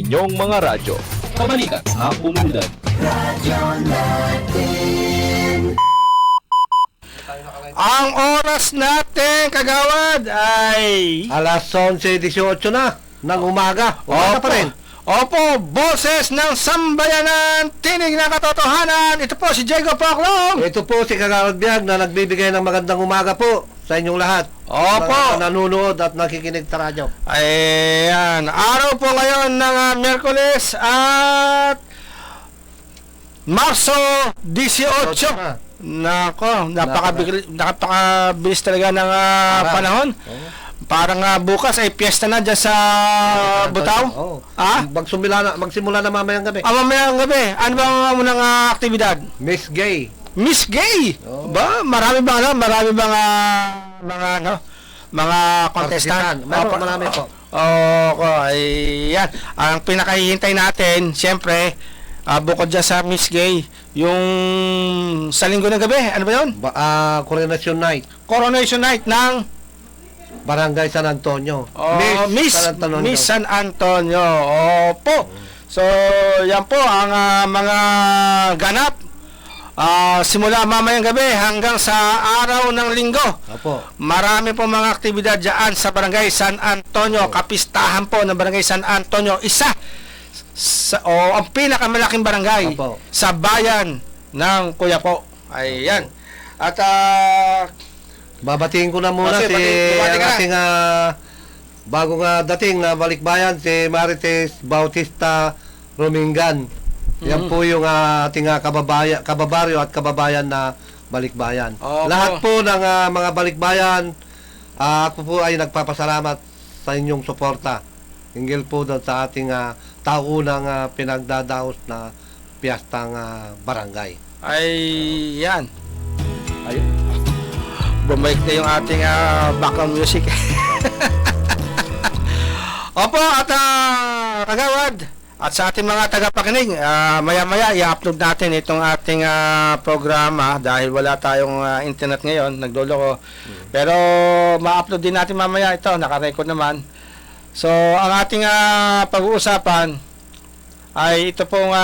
inyong mga radyo. Kabalikat sa komunidad. Ang oras natin, kagawad, ay... Alas 11:18 na ng umaga. Umaga pa rin. Opo, boses ng sambayanan, tinig ng katotohanan. Ito po si Diego Paclong. Ito po si Kagawad Biag na nagbibigay ng magandang umaga po sa inyong lahat. Opo. Na nanonood at nakikinig sa radyo. Ayan, araw po ngayon ng Miyerkules at Marso 18. Nako, napakabilis talaga ng panahon. Parang bukas ay piyesta na dyan sa Butaw. Oo. Magsimula na mamayang gabi. Mamayang gabi. Ano bang unang aktibidad? Miss Gay. Miss Gay. Oo. Ba, marami bang mga contestant? Marami po. Ayan. Ang pinakahihintay natin, siyempre, bukod dyan sa Miss Gay, yung sa linggo ng gabi, ano ba yun? Coronation Night. Coronation Night ng Barangay San Antonio. Miss San Antonio. Opo. So, yan po ang mga ganap simula mamayang gabi hanggang sa araw ng linggo. Opo. Marami po mga aktibidad dyan sa Barangay San Antonio. Kapistahan po ng Barangay San Antonio. Isa ang pinakamalaking barangay sa bayan ng Kuya po. Ayan. At babatiin ko na muna ang ating bagong dating na balikbayan, si Marites Bautista Romingan. Yan po yung ating kababaryo at kababayan na balikbayan. Lahat po ng mga balikbayan, ako po ay nagpapasalamat sa inyong suporta. Hinggil po doon sa ating taunang pinagdadaos na piyestang barangay. Ay, yan. Ayun. Bumalik na yung ating background music. Opo, at kagawad, at sa ating mga tagapakinig, maya-maya i-upload natin itong ating programa dahil wala tayong internet ngayon, nagloloko. Pero ma-upload din natin mamaya ito, naka-record naman. So, ang ating pag-uusapan ay ito pong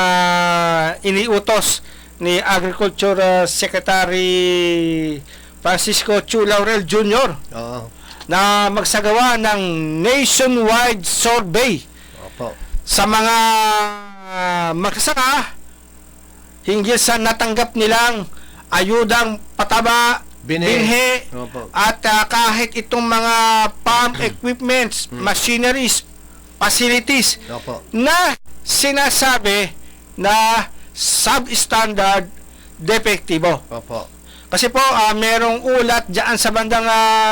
iniutos ni Agriculture Secretary Francisco Chu Laurel Jr. Na magsagawa ng nationwide survey sa mga magsasaka hinggil sa natanggap nilang ayudang pataba, binhi, at kahit itong mga farm equipments, machineries, facilities na sinasabi na substandard defektibo. Kasi po, merong ulat dyan sa bandang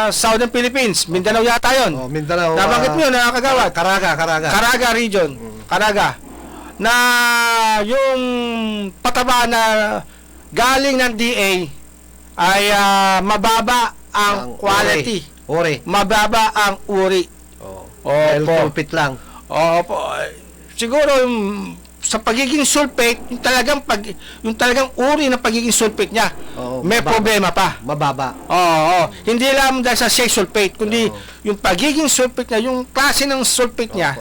Southern Philippines. Mindanao yata yun. Mindanao. Nabanggit mo yun, kagawad. Caraga region. Caraga. Na yung pataba na galing ng DA ay mababa ang quality. Uri. Mababa ang uri. Sulfate lang. Opo. Siguro sa pagiging sulfate, yung talagang uri ng pagiging sulfate niya, may problema pa. Mababa. Hindi lang dahil sa sulfate, kundi yung pagiging sulfate niya, yung klase ng sulfate niya,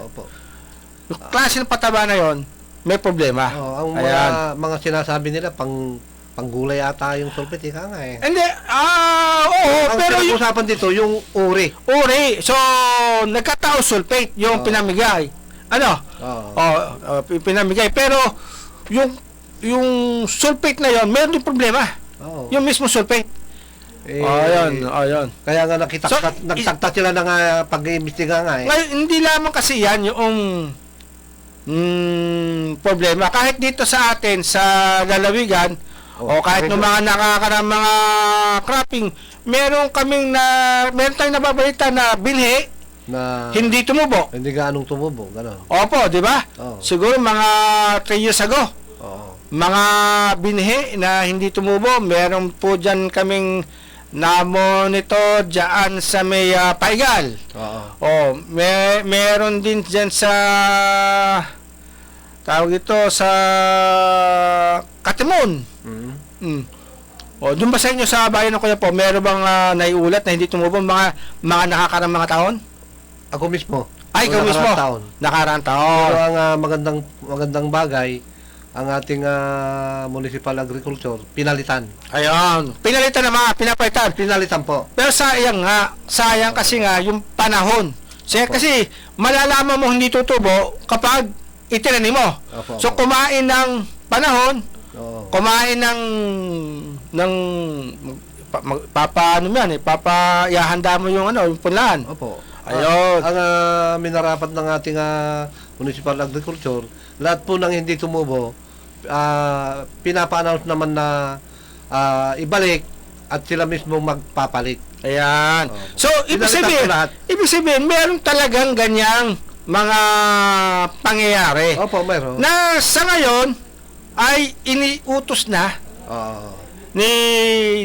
yung klase ng pataba na yon, may problema. Ang mga sinasabi nila, panggulay ata yung sulfate, ika nga eh. Hindi, pero yung usapan dito, yung uri. So, nagkatao sulfate, yung pinamigay. Pinamigay. Pero, yung sulfate na yon, meron din problema. Yung mismo sulfate. Ayun. Kaya nga nagtakta sila ng pag-iimbestiga nga eh. Ngayon, hindi lamang kasi yan yung problema. Kahit dito sa atin, sa lalawigan, o kahit ng mga nakakarang mga cropping, meron tayong nababalita na binhi, na hindi tumubo. Hindi ganong tumubo, gano'n. Opo, di ba? Siguro mga 3 years ago. Mga binhi na hindi tumubo, meron po dyan kaming na-monitor dyan sa may Paigal. Meron din dyan sa tawag ito sa Katimon. Doon ba sa inyo sa bayan ng Kuya po, meron bang naiulat na hindi tumubo mga nakakarang mga taon? Ako mismo. Ay, ikaw mismo. taon. Nakaraang Pero taon. ang magandang bagay, ang ating municipal agriculture, pinalitan. Ayun. Pinalitan na mga, pinapalitan. Pinalitan po. Pero sayang nga. Sayang kasi nga yung panahon. Kasi malalaman mo hindi tutubo kapag itinanim mo. Opo, So opo. kumain ng panahon, Oo. kumain ng papaano yan eh, papayahanda mo yung ano, yung punlaan. Opo. Ayun. Ang minarapat ng ating municipal agriculture, lahat po ng hindi tumubo, pinapa-announce naman na ibalik at sila mismo magpapalit. Ayan. Opo. So, Pinalitan ko lahat. ibig sabihin, meron talagang ganyang mga pangyayari. Opo, mayroon. Na sa ngayon, ay iniutos na Oo. ni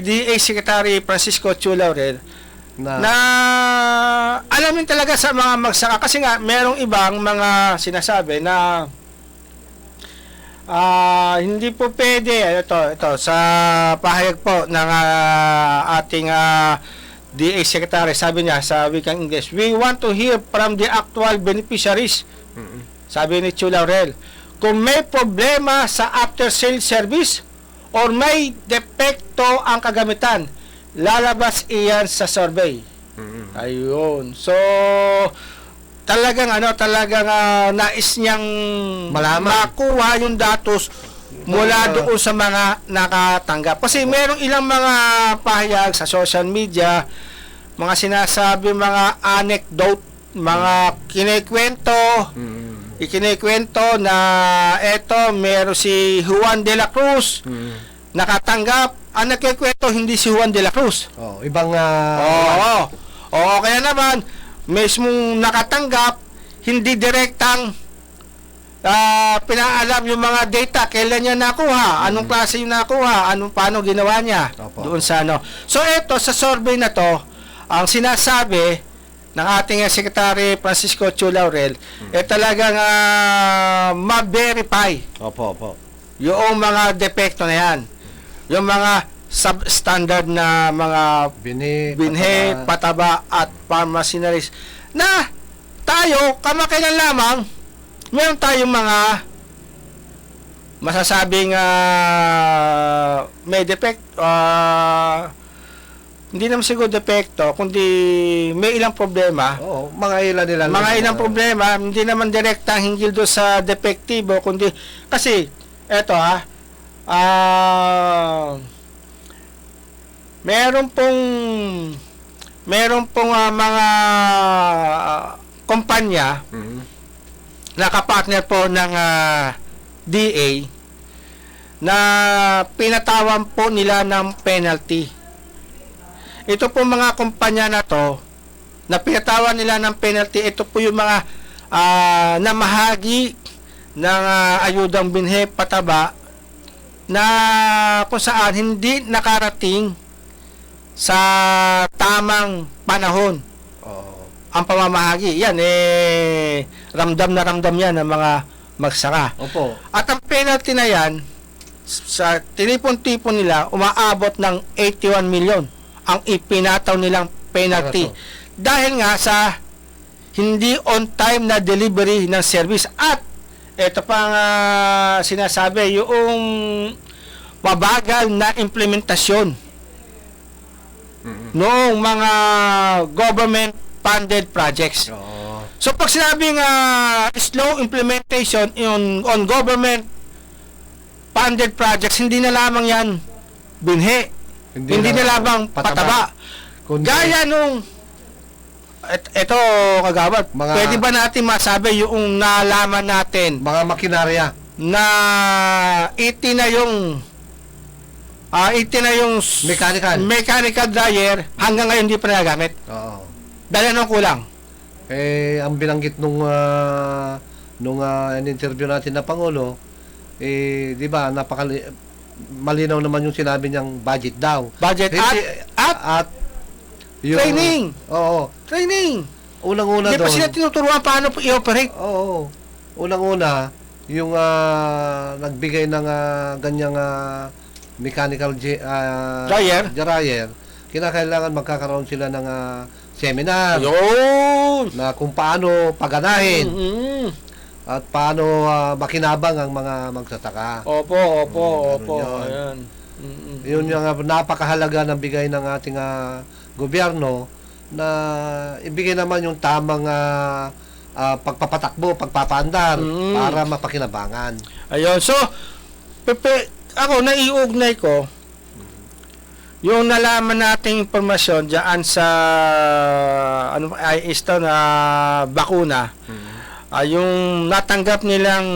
DA Secretary Francisco Chu Laurel na alamin talaga sa mga magsaka. Kasi nga, merong ibang mga sinasabi na hindi po pwede. Ito, sa pahayag po ng ating DA Secretary, sabi niya sa wikang English, "We want to hear from the actual beneficiaries." Sabi ni Chu Laurel, kung may problema sa after-sale service or may depekto ang kagamitan, lalabas iyan sa survey. Ayun. So, talagang nais niyang Malaman. makuha yung datos mula doon sa mga nakatanggap. Kasi merong ilang mga pahayag sa social media, mga sinasabi, mga anecdote, mga kinikwento, ikinikwento na eto, meron si Juan de la Cruz nakatanggap. Ang nagkikwento hindi si Juan de la Cruz. Oh, ibang Oo, kaya naman mismong nakatanggap, hindi direktang pinaalam yung mga data, kailan niya nakuha, anong klase yung nakuha, paano ginawa niya. Opo. Doon sa ano. So eto, sa survey na to, ang sinasabi ng ating Secretary Francisco Chu Laurel, talagang ma-verify Opo. yung mga depekto na yan. Yung mga substandard na mga binhe, pataba at pharmacinaries na tayo, kamakailan lamang, meron tayong mga masasabing may defect, hindi naman siguro depekto, kundi may ilang problema. Oo, mga ilan Mga ilang problema, hindi naman direktang hinggil doon sa depektibo, kundi, kasi, eto meron pong mga kumpanya na kapartner po ng DA na pinatawan po nila ng penalty. Ito po mga kumpanya na to na pinatawan nila ng penalty, ito po yung mga namahagi ng ayudang binhe, pataba na kung saan hindi nakarating sa tamang panahon ang pamamahagi. Yan ramdam na ramdam yan ng mga magsaka. Opo. At ang penalty na yan sa tinipon-tipon nila, umaabot ng 81 million ang ipinataw nilang penalty. Dahil nga sa hindi on time na delivery ng service. At ito pang sinasabi, yung mabagal na implementasyon noong mga government funded projects. Oo. So pag sinabing slow implementation on government funded projects, hindi na lamang yan binhe, hindi na lamang pataba. Gaya nung eto kagawad, pwede ba natin masabi yung nalaman natin Mga makinarya. na itina yung mechanical dryer hanggang ngayon hindi pa nagagamit? Oo. Dahil anong kulang? Ang binanggit nung interview natin na Pangulo, di ba, malinaw naman yung sinabi niyang budget daw. Budget at yung, training. Oo. Training. Unang-una Hindi pa doon. sila tinuturuan paano i-operate. Oo. Unang-una, yung nagbigay ng ganyang mechanical dryer, kinakailangan magkakaroon sila ng seminar. Yun. Ayun. na kung paano paganahin Mm. at paano makinabang ang mga magsasaka. Opo, ganun opo. yun. Ayan. Mm. Yun yung napakahalaga ng bigay ng ating gobyerno na ibigay naman yung tamang pagpapatakbo, pagpapaandar para mapakinabangan. Ayun. So, ako, naiugnay ko yung nalaman nating impormasyon diyan sa ito na bakuna. Yung natanggap nilang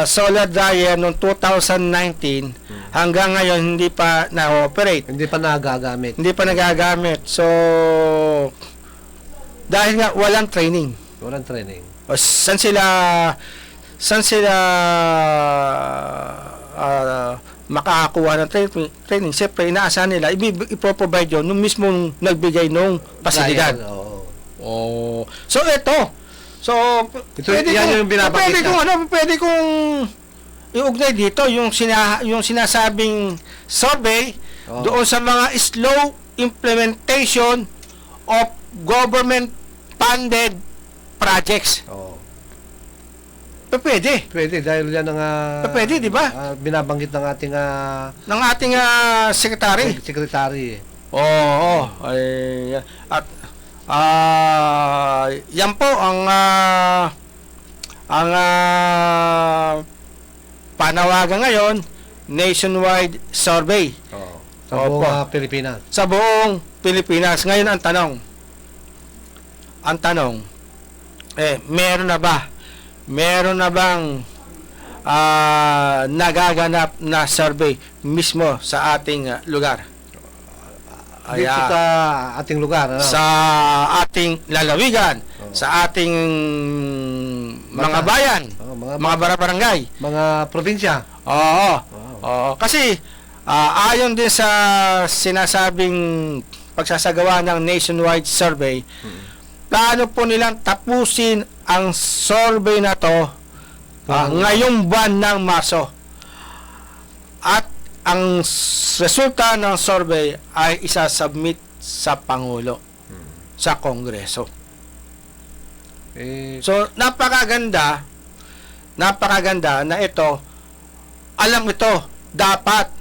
solar dryer noong 2019 hanggang ngayon hindi pa na-operate. Hindi pa nagagamit. Hindi pa nagagamit. So, dahil nga walang training. Walang training. O, saan sila makakakuha ng training? Siyempre, inaasahan nila, ipoprovide yun nung mismong nagbigay nung pasilidad. Oo. Oh. So, ito. So, Yan yung binabanggit na. Pwede kong iugnay dito yung sinasabing survey doon sa mga slow implementation of government funded projects. Oo. Pwede. Pwede dahil yan ang Pwede, di ba? binabanggit ng ating Ng ating secretary. secretary. Oo. Ay, at yan po ang panawagan ngayon, nationwide survey. Oo. Sa buong Opo. Pilipinas. Sa buong Pilipinas. Ngayon ang tanong, meron na bang nagaganap na survey mismo sa ating lugar? Dito sa ating lugar. Ano? Sa ating lalawigan, sa ating mga bayan, mga barangay, mga probinsya. Oo. Oo. Kasi ayon din sa sinasabing pagsasagawa ng nationwide survey, plano po nilang tapusin ang survey na to ngayong buwan ng Marso. At ang resulta ng survey ay isasubmit sa Pangulo, sa Kongreso. So, napakaganda na ito, alam ito, dapat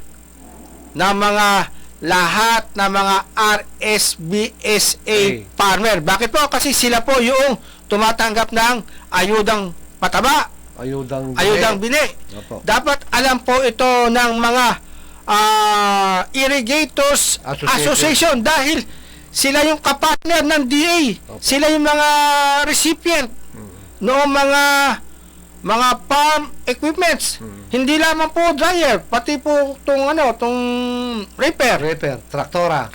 na mga lahat ng mga RSBSA farmer. Bakit po? Kasi sila po yung tumatanggap ng ayudang pataba, ayudang bini. Opo. Dapat alam po ito ng mga Irrigators Association dahil sila yung kapartner ng DA. Opo. Sila yung mga recipient noong mga farm equipments. Hindi lamang po dryer, pati po tong repair, Traktora.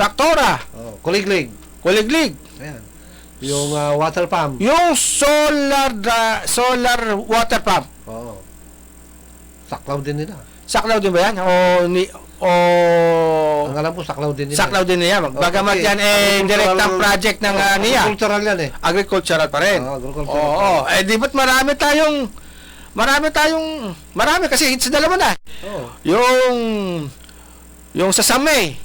Kuliglig. Ayan. Yung water pump. Yung solar water pump. Oo. Saklaw din nila. Saklaw din ba yan? Ang alam ko, saklaw din nila. Saklaw din niya. Bagamat yan direktang project ng niya. Agricultural yan Agricultural pa rin. Agricultural. Di ba't marami kasi sa dalawa na. Yung sa Samay.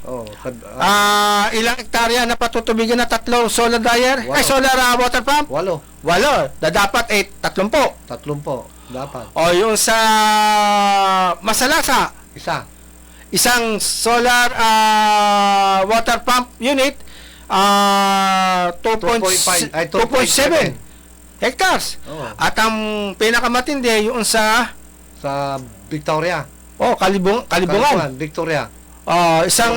Ilang hektarya na patutubigan na 3 solar dryer? Wow. Solar water pump? 8. Dapat 30 Dapat. yung sa Masalasa, isang solar water pump unit 2.7 hectares. At ang pinakamatindi yung sa Victoria. Kalibungan. Victoria. Isang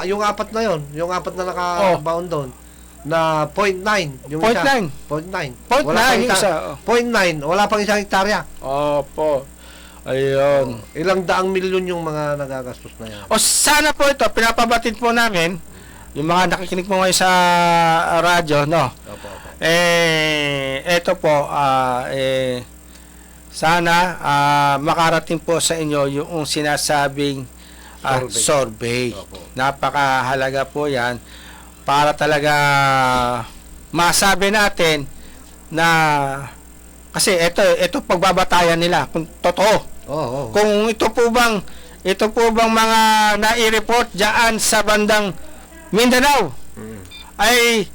yung apat na yon, yung apat na naka-bound doon na 0.9 yung 0.9. 0.9 wala pang isang hektarya. Opo. Ayun. Ilang daang milyon yung mga nagagastos na yan. Sana po ito, pinapabatid po namin yung mga nakikinig po ngayon sa radyo, no? Opo. Ito po, sana makarating po sa inyo yung sinasabing survey. Napakahalaga po yan para talaga masabi natin na kasi ito pagbabatayan nila kung totoo. Kung ito po bang mga nai-report diyan sa bandang Mindanao ay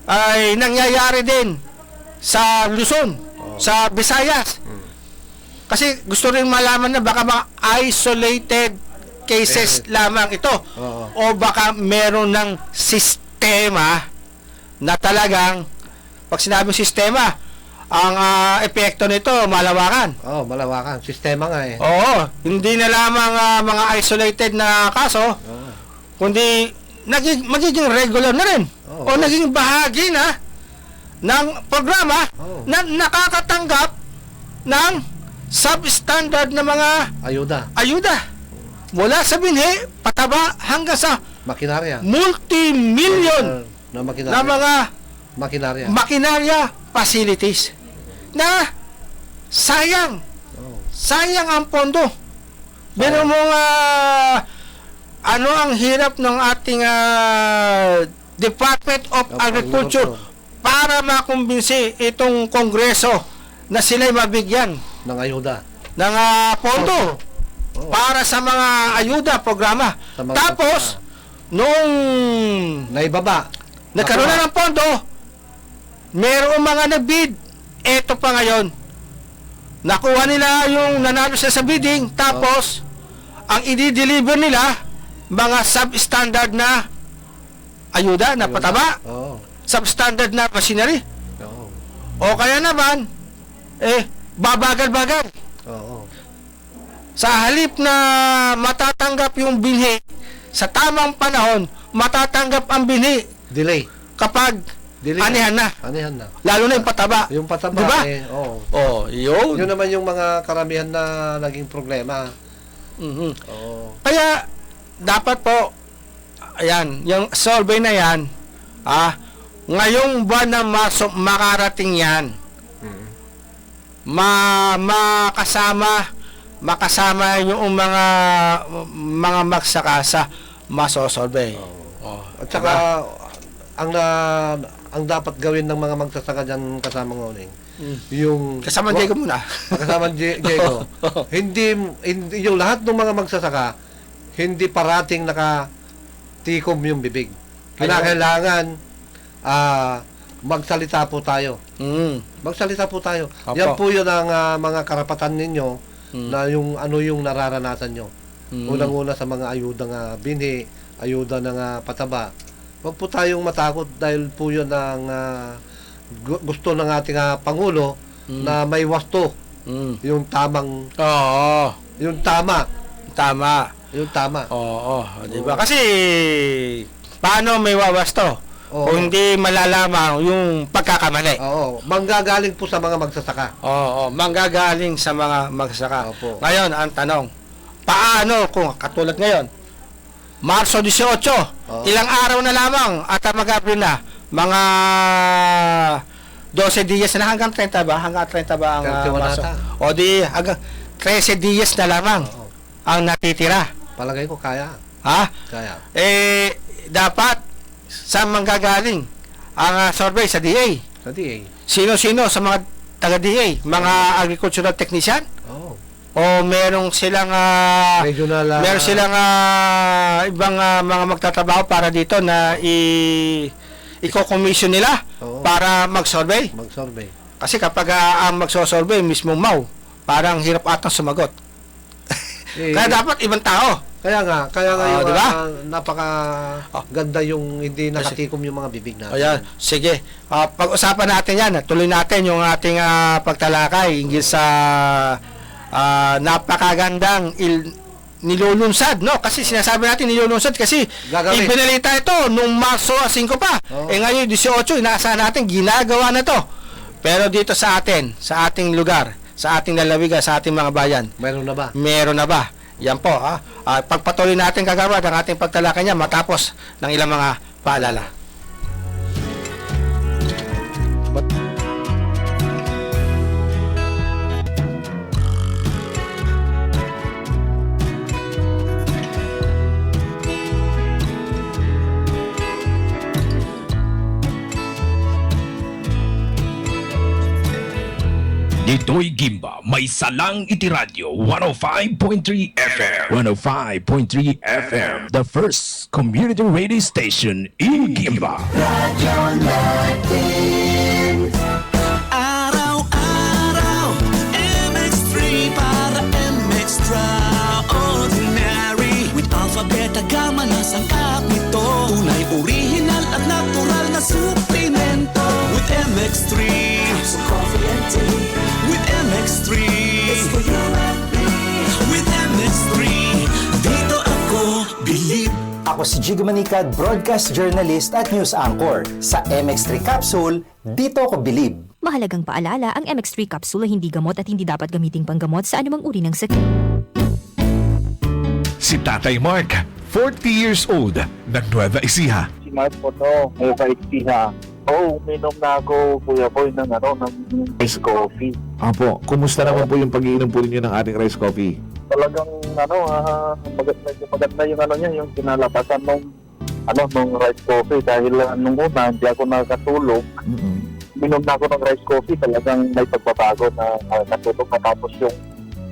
ay nangyayari din sa Luzon, sa Visayas. Kasi gusto rin malaman na baka mga isolated cases lamang ito. Oo. O baka meron ng sistema na talagang, pag sinabing sistema, ang epekto nito malawakan. Malawakan. Sistema nga eh. Oo, hindi na lamang mga isolated na kaso, Oo. kundi magiging regular na rin. Oo. O naging bahagi na ng programa Oo. na nakakatanggap ng substandard na mga ayuda. Mula sa binhi, pataba, hanggang sa Makinarya. multi-million Na na makinarya. mga Makinarya. makinarya facilities na sayang. Oo. Sayang ang pondo. Pero mga ano ang hirap ng ating Department of Agriculture para makumbinsi itong Kongreso na sila'y mabigyan Ng ayuda. ng pondo Oo. para sa mga ayuda programa. Sa mga Tapos, nung Naibaba. nagkaroon na ng pondo, merong mga nag-bid. Eto pa ngayon, nakuha nila yung nanalo sila sa bidding, tapos ang i-deliver nila mga substandard na ayuda na pataba, Oo. substandard na machinery, Oo. o kaya naman babagal-bagal. Oo. Sa halip na matatanggap yung binhi sa tamang panahon, matatanggap ang binhi Delay. kapag Delay. anihan na, Anihan na. lalo na yung pataba. Yung pataba Diba? oo. Oh, yun. Yun naman yung mga karamihan na naging problema. Mhm. Oo. Kaya dapat po, ayan, yung survey na yan, ngayong buwan ng Marso makarating yan. Mm. Makasama yung mga magsakasa masosurvey. Oh, At saka ang dapat gawin ng mga magsasaka diyan kasama ng yung kasama Diego muna. kasama Diego. hindi yung lahat ng mga magsasaka hindi parating nakatikom yung bibig. Kailangan magsalita po tayo. Magsalita po tayo. Opo. Yan po yun ang mga karapatan ninyo na yung ano yung nararanasan nyo. Unang-una sa mga ayuda nga binhi, ayuda ng pataba. Huwag po tayong matakot dahil po yun ang gusto ng ating Pangulo na may wasto. Yung tamang, Oo. yung tama. Tama. Yung tama. Oo, di ba? Kasi paano may wawasto? Oo. Kung hindi malalaman yung pagkakamali. Oo. Manggagaling po sa mga magsasaka. Oo, manggagaling sa mga magsasaka. Opo. Ngayon, ang tanong, paano kung katulad ngayon, Marso 18, ilang araw na lamang at mag-Abril na, mga 12 dias na hanggang 30 ba? Hanggang 30 ba ang 31 Marso? ata. O di, hanggang 13 dias na lamang Oo. ang natitira. Palagay ko kaya. Ha? Kaya. Dapat sa manggagaling ang survey sa DA. Sa DA. Sino-sino sa mga taga-DA? Mga agricultural technician? Oo. O merong silang Regional. meron silang ibang mga magtatrabaho para dito na i-commission nila Oo. para mag-survey? Mag-survey. Kasi kapag ang magso-survey mismo parang hirap atang sumagot. Kaya dapat ibang tao. Kaya nga yung diba? napaka ganda yung hindi nakatikom yung mga bibig natin. Ayan, sige. Pag-usapan natin yan. Tuloy natin yung ating pagtalakay hinggil sa napakagandang nilulunsad, no? Kasi sinasabi natin nilulunsad kasi Gagawin. ibinalita ito nung Marso 5 pa. Oo. Ngayon 18, inaasahan natin ginagawa na to. Pero dito sa atin, sa ating lugar, sa ating lalawigan, sa ating mga bayan, Mayroon na ba? meron na ba? Yan po, pagpatuloy natin kagawad ang ating pagtalakay niya matapos ng ilang mga paalala. Dito'y Gimba, may salang itiradyo 105.3 FM. 105.3 FM, the first community radio station in Gimba. Araw-araw, MX3 para MX-Traordinary. With Alpha, Beta, Gamma na sangkap nito. Tunay, original at natural na suplemento. With MX3, so coffee and tea. With MX3, it's for you and me. With MX3, dito ako believe. Ako si Jiggy Manicad, broadcast journalist at news anchor. Sa MX3 Capsule, dito ako believe. Mahalagang paalala, ang MX3 capsule ay hindi gamot at hindi dapat gamiting panggamot sa anumang uri ng sakit. Si Tatay Mark, 40 years old, ng Nueva Ecija. Si Mark po no, may kaitiha. Oo, uminom na ako, Kuya Boy, ng ice coffee. Apo, kumusta naman po yung pag-iinom po ninyo ng ating rice coffee? Talagang maganda yung niya, yung kinalabasan nung rice coffee dahil nung una hindi ako nakatulog. Minom na ako ng rice coffee, talagang may pagbabago na natulog matapos yung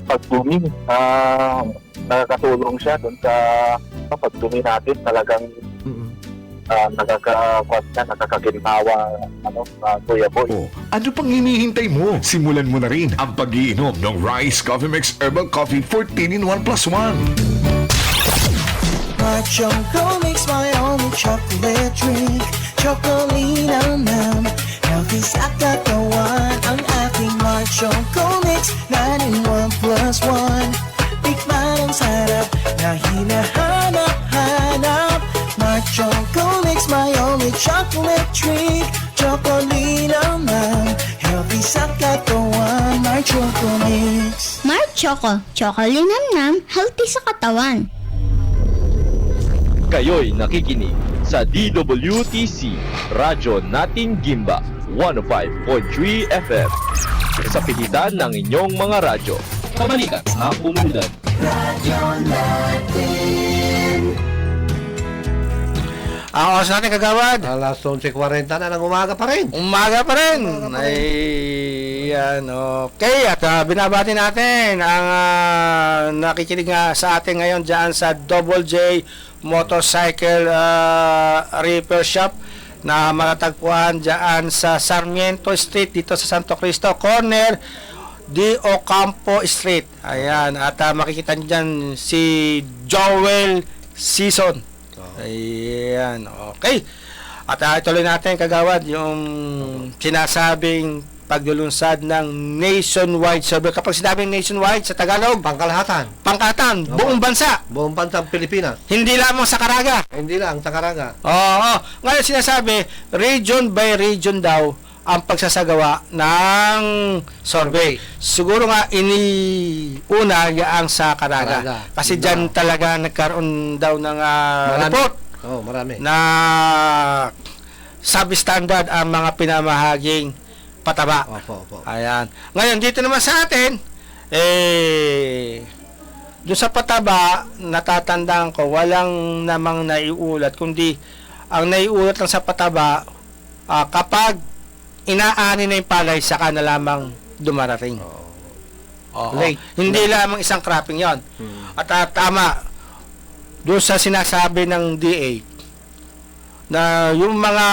pagdumi. Nakakatulong siya dun sa pagdumi natin, talagang nakakaginhawa Kuya Boy. Oh, ano pang hinihintay mo? Simulan mo na rin ang pag-iinom ng Rice Coffee Mix Herbal Coffee 14 in 1 plus 1. My Choco makes my only chocolate drink. Chocolina nam, healthy sa katawan. Ang ating My Choco Mix 9 in 1 plus 1. Tikman ang sarap na hinahanap-hanap. My Choco Mix my only chocolate drink. Chocolina nam, healthy sa katawan. My Choco Mix. Mark Choco, Chocolinamnam, healthy sa katawan. Kayo'y nakikinig sa DWTC, Radyo Nating Gimba, 105.3 FM. Sa pigitan ng inyong mga radyo. Kabalikan sa komunidad. Ang oras natin, kagawad. Alas 11:40 na ng umaga pa rin. Umaga pa rin. Ayan, okay. At binabati natin ang nakikinig nga sa atin ngayon dyan sa Double J Motorcycle Repair Shop na matatagpuan dyan sa Sarmiento Street dito sa Santo Cristo, corner D. Ocampo Street. Ayan. At makikita nyo dyan si Joel Season. Ayan, okay. At ituloy natin, kagawad, yung sinasabing paglulunsad ng nationwide survey. Kapag sinabing nationwide sa Tagalog, Pangkalahatan. pangkatan, buong bansa. Buong bansang Pilipinas. Hindi lamang sa Caraga. Hindi lang, sa Caraga. Oo. Ngayon sinasabi, region by region daw ang pagsasagawa ng survey. Siguro nga iniuna yaang sa Caraga. Kasi dyan talaga nagkaroon daw ng report. Marami. Na substandard ang mga pinamahaging pataba. Opo. Ayan. Ngayon, dito naman sa atin, doon sa pataba, natatandaan ko, walang namang naiulat, kundi ang naiulat lang sa pataba, kapag inaani na yung palay, saka na lamang dumarating. Late. Hindi lamang isang cropping yon. At tama, doon sa sinasabi ng DA, na yung mga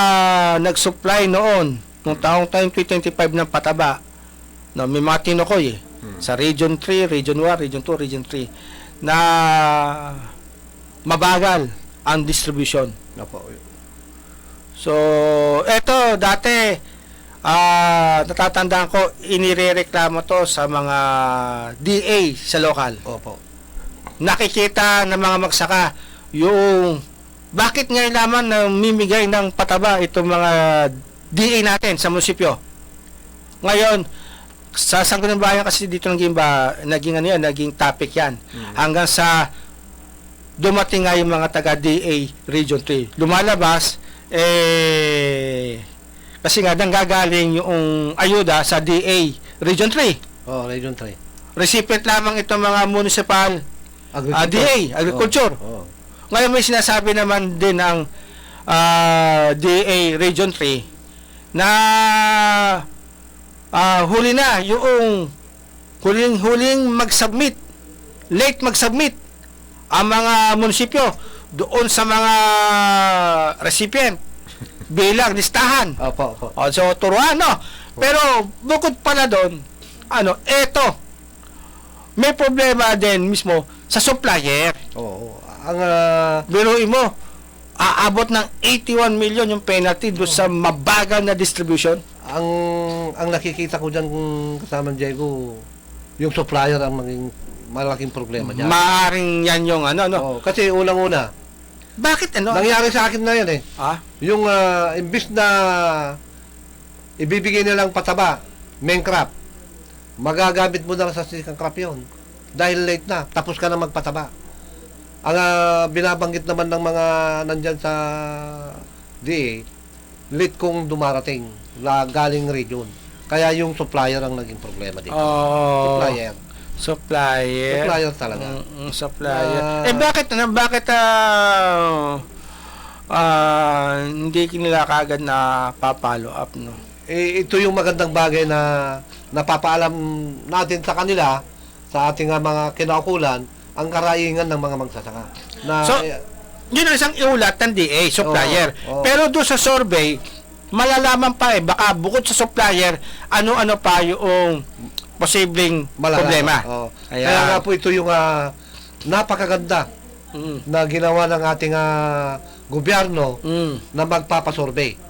nag-supply noon, nung taong 2025 ng pataba, no, may mga tinukoy sa Region 3, Region 1, Region 2, Region 3, na mabagal ang distribution. So, eto, dati, natatandaan ko, inirereklamo to sa mga DA sa lokal. Nakikita ng mga magsaka yung bakit ngayon naman na mimigay ng pataba itong mga DA natin sa munisipyo. Ngayon, sa Sangguniang Bayan kasi dito ng Gimba, naging topic yan. Hanggang sa dumating nga yung mga taga DA Region 3. Lumalabas, kasi nga nanggagaling yung ayuda sa DA Region 3. Region 3. Recipient lamang itong mga municipal DA, Agriculture. Ngayon may sinasabi naman din ang DA Region 3 na huli na yung huling mag-submit, late mag-submit ang mga munisipyo doon sa mga recipient bilang listahan. Opo, opo. So, turuan, no? Pero, bukod pala doon, may problema din mismo sa supplier. Oo. Ang Biruin mo, aabot ng 81 million yung penalty doon sa mabagal na distribution. ang nakikita ko diyan kasama ng Diego, yung supplier ang maging malaking problema diyan. Maaring yan yung Oo, kasi unang-una, bakit nangyari sa akin na yan eh. Yung imbis na ibibigay nilang pataba, main crop, magagamit mo na lang sa second crop yun. Dahil late na, tapos ka na magpataba. Ang binabanggit naman ng mga nandyan sa DA, late kong dumarating na galing region. Kaya yung supplier ang naging problema dito. Supplier talaga. Supplier. Bakit hindi nila kagad na papalo up, no? Ito yung magandang bagay na napapaalam natin sa kanila, sa ating mga kinaukulan, ang karaingan ng mga magsasaka. Yun ang isang iulat ng DA, supplier. Pero doon sa survey, malalaman pa baka bukod sa supplier, ano-ano pa yung posibleng problema. Kaya nga po ito yung napakaganda na ginawa ng ating gobyerno na magpapasurvey.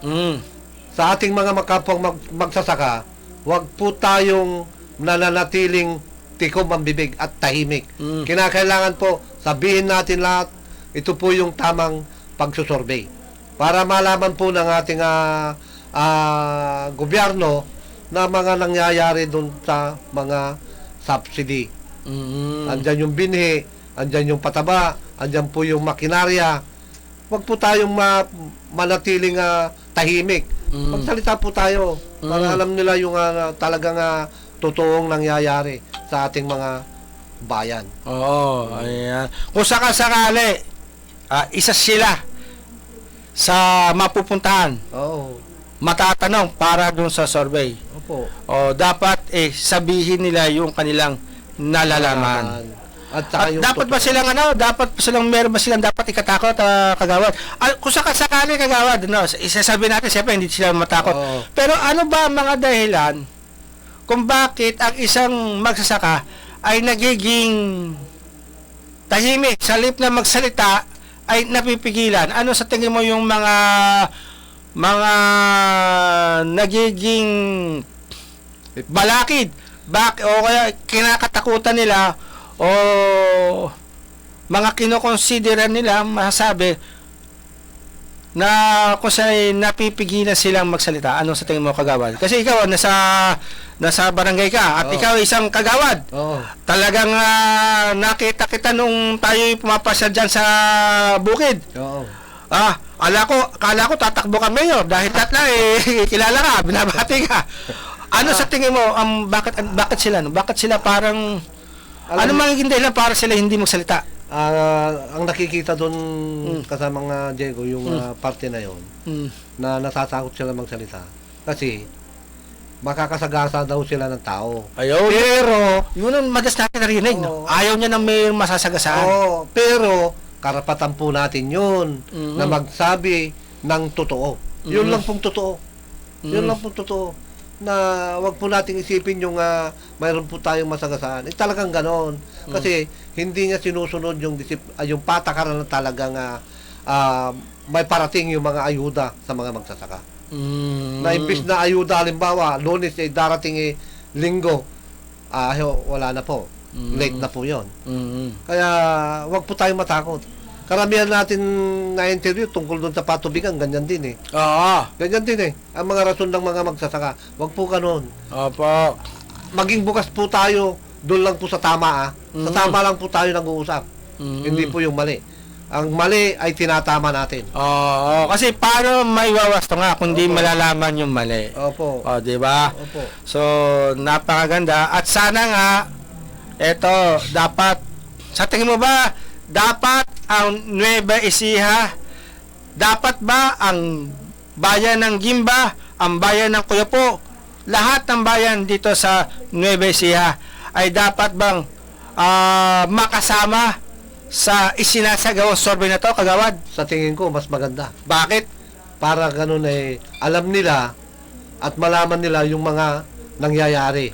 Sa ating mga makapong magsasaka, wag po tayong nananatiling tikom ang bibig at tahimik. Kinakailangan po sabihin natin lahat, ito po yung tamang pagsusurvey. Para malaman po ng ating gobyerno na mga nangyayari doon sa mga subsidy. Andyan yung binhi, andyan yung pataba, andyan po yung makinarya. Huwag po tayong manatiling tahimik. Magsalita po tayo para alam nila yung talagang totoong nangyayari sa ating mga bayan. Ayan. Kung sakasakali, isa sila sa mapupuntahan. Matatanong para dun sa survey. Dapat sabihin nila yung kanilang nalalaman. At dapat ba silang meron ba silang dapat ikatakot, kagawad? Kung sakasakali, kagawad, isasabi natin siyempre hindi sila matakot. Pero ano ba ang mga dahilan kung bakit ang isang magsasaka ay nagiging tahimik, sa halip na magsalita ay napipigilan? Ano sa tingin mo yung mga nagiging balakid o kaya kinakatakutan nila o mga kinokonsidera nila masasabi na kung sa'y napipigilan silang magsalita? Ano sa tingin mo, kagawad? Kasi ikaw nasa barangay ka at ikaw isang kagawad. Talagang nakita kita nung tayo'y pumapasyal dyan sa bukid. Kala ko tatakbo ka mayor dahil kilala ka, binabati ka. Ano sa tingin mo, bakit sila parang magiging dahilan para sila hindi magsalita? Ang nakikita doon kasama mga Diego, yung parte na yon, na natatakot sila magsalita kasi makakasagasa daw sila ng tao. Pero yun ang madas natin narinig, ayaw niya na may masasagasaan. Pero karapatan po natin yun na magsabi ng totoo. Yun lang pong totoo. Yun lang pong totoo. Na wag po nating isipin yung mayroon po tayong masagasaan. Talagang ganoon. Kasi hindi niya sinusunod yung patakaran na talagang may parating yung mga ayuda sa mga magsasaka. Na imbis na ayuda, halimbawa, Lunes darating Linggo, wala na po. Late na po yon. Kaya wag po tayong matakot. Karamihan natin na interview tungkol doon sa patubigan, ganyan din ganyan din ang mga rason ng mga magsasaka. Wag po ganoon. Maging bukas po tayo, doon lang po sa tama Sa tama lang po tayo nag-uusap. Hindi po yung mali. Ang mali ay tinatama natin. Kasi paano maiwawas to nga kung di malalaman yung mali? Di ba? So, napakaganda. At sana nga, eto, dapat, sa tingin mo ba, dapat ang Nueva Ecija, dapat ba ang bayan ng Gimba, ang bayan ng Coyupo, lahat ng bayan dito sa Nueva Ecija ay dapat bang makasama sa isinasagawang survey na to, Kagawad? Sa tingin ko, mas maganda. Bakit? Para ganun alam nila at malaman nila yung mga nangyayari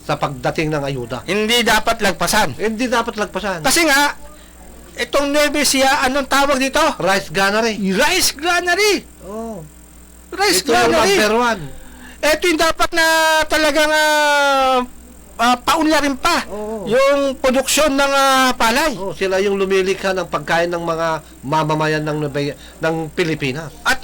sa pagdating ng ayuda. Hindi dapat lagpasan. Hindi dapat lagpasan. Kasi nga, itong Nueva Ecija, anong tawag dito? Rice Granary. Rice Granary! Oh. Rice Ito yung Granary! number 1. Ito yung dapat na talagang paunlarin pa. Oo. Yung produksyon ng palay. Oh, sila yung lumilikha ng pagkain ng mga mamamayan ng Pilipinas. At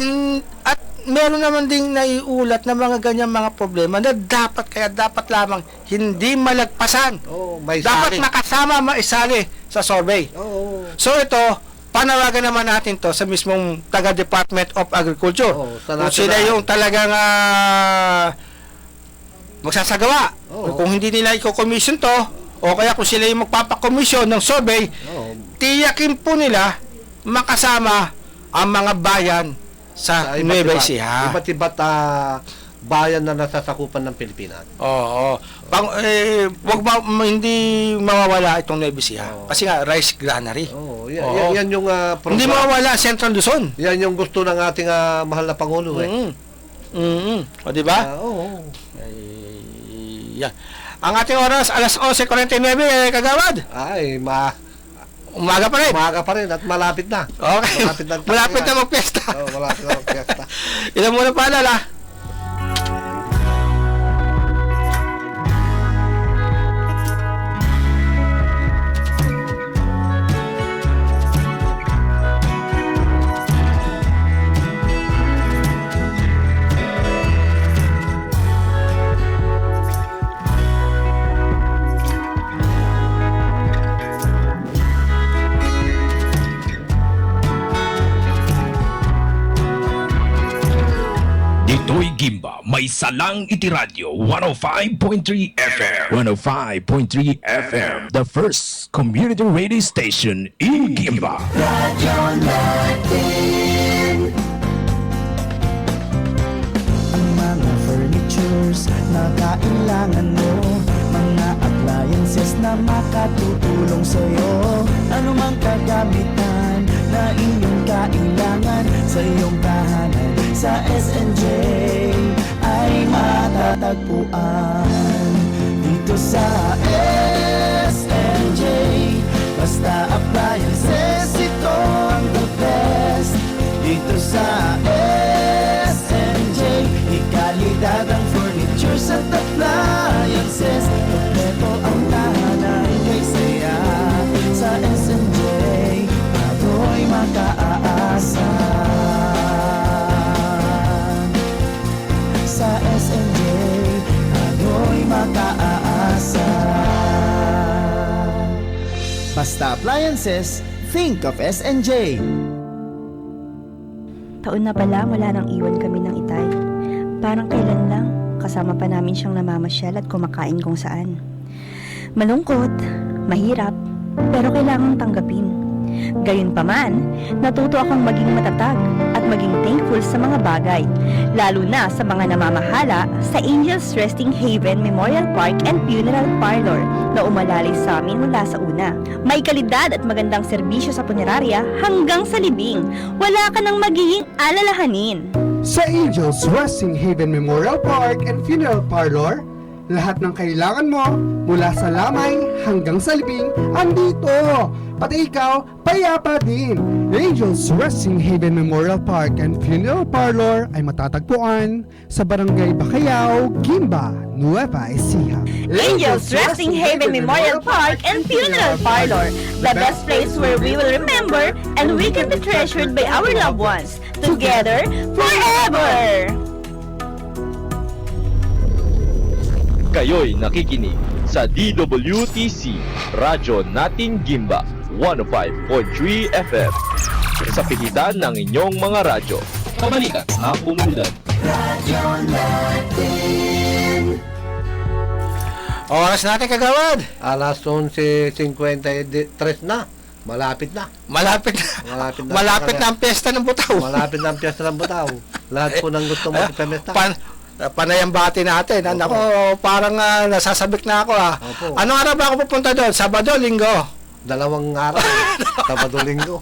meron naman ding naiulat na mga ganyang mga problema na dapat lamang hindi malagpasan. Oh, may Dapat sali. makasama, maisali sa survey. Oo. So ito, panawagan naman natin to sa mismong taga-Department of Agriculture. Oo, sa Kung national. sila yung talagang magsasagawa. Oo. Kung hindi nila i-commission to, o kaya kung sila yung magpapakomisyon ng survey, Oo. tiyakin po nila makasama ang mga bayan sa Nueva Ecija. Iba't bayan na nasasakupan ng Pilipinas. Oo. Wag ba hindi mawawala itong Nueva Ecija. Kasi nga rice granary. Oo, Oo. yan yung Hindi mawawala Central Luzon. Yan yung gusto ng ating mahal na Pangulo O di ba? Oo. Yeah. Ang ating oras alas 11:49 Kagawad. Ay, Umaga pa rin. umaga pa rin at malapit na. Okay. Malapit na magpesta. Oo, malapit na magpesta. Ilan muna paalala? Dito'y Gimba, may salang itiradyo, 105.3 FM. 105.3 FM, the first community radio station in Gimba. Ang mga furnitures na kailangan mo, mga appliances na makatutulong sa'yo, anumang kagamitan na inyong kailangan sa iyong tahanan, sa SNJ ay matatagpuan. Dito sa SNJ, basta appliances, ito ang the best. Dito sa SNJ, ikalidad ang furnitures at appliances. Kompleto ang tahanan kay saya. Sa SNJ, ako'y makaasa. Sa SNJ, ako'y makaasa. Basta appliances, think of SNJ. Taon na pala wala nang iwan kami ng itay. Parang kailan lang, kasama pa namin siyang namamasyal at kumakain kung saan. Malungkot, mahirap, pero kailangang tanggapin. Gayunpaman, natuto akong maging matatag at maging thankful sa mga bagay, lalo na sa mga namamahala sa Angels Resting Haven Memorial Park and Funeral Parlor na umalalay sa amin mula sa una. May kalidad at magandang serbisyo sa punerarya hanggang sa libing. Wala ka nang magiging alalahanin. Sa Angels Resting Haven Memorial Park and Funeral Parlor, lahat ng kailangan mo mula sa lamay hanggang sa libing andito. Pati ikaw, payapa din. Angels Resting Haven Memorial Park and Funeral Parlor ay matatagpuan sa Barangay Bacayao, Gimba, Nueva Ecija. Angels Resting Haven Memorial Park and Funeral Parlor, the best place where we will remember and we can be treasured by our loved ones. Together, forever! Kayo'y nakikinig sa DWTC, Radyo Nating Gimba, 105.3 FM. Sa pigitan ng inyong mga radyo. Pabalikan sa komunidad. Oras natin Kagawad. Alas 11:53 na. Malapit na. Malapit Malapit na ang piyesta ng Butaw. Malapit na ang piyesta ng Butaw. Lahat po ng gusto mo ipamesta. panay ang bati natin. Nako, parang nasasabik na ako Opo. Anong araw ba ako pupunta doon? Sabado, Linggo? 2 araw. Sabado, Linggo.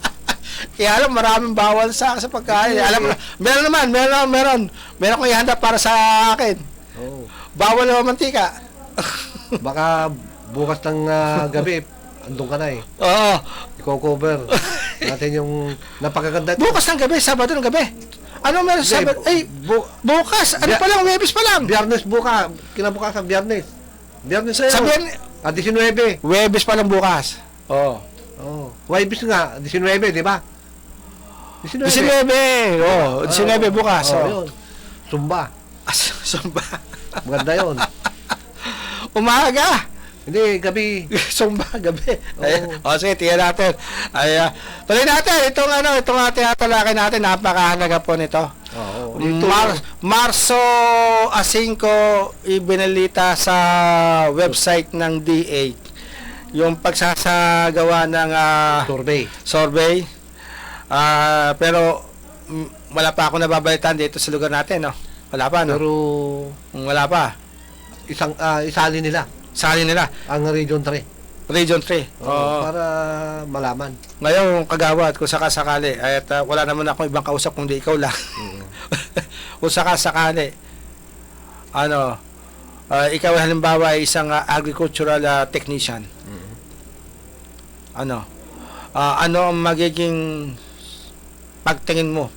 Kaya alam, maraming bawal sa pagkain. Alam mo, meron akong ihanda para sa akin. Oo. Bawal na mantika. Baka bukas ng gabi, andun ka na eh. Oo. I-cover natin yung napakaganda. Bukas ng gabi, Sabado ng gabi. Ano meron sa Sabado? Bukas. Ano pa lang, Webes pa lang. Biyernes bukas. Kinabukasan, Biyernes. Biyernes sa'yo. Sabihin, 19. Webes pa lang bukas. Oo. Webes nga, 19, di ba? 19. 19 bukas. Yun. Sumba. Sumba. Maganda yun. Umaga. Hindi, gabi. Sumba, gabi. Sige, tingnan natin. Tuloy natin. Itong ating atalakay natin, napakahalaga po nito. Marso 5, ibinalita sa website ng DA yung pagsasagawa ng survey. Pero wala pa ako nababalitan dito sa lugar natin, no? Wala pa, no? Pero wala pa. Isali nila. Ang Region 3. Region 3. Para malaman. Ngayon, kagawad, kung sakasakali, at wala naman ako ibang kausap kung di ikaw lang. Kung sakasakali, ikaw halimbawa ay isang agricultural technician. Ano ang magiging pagtingin mo?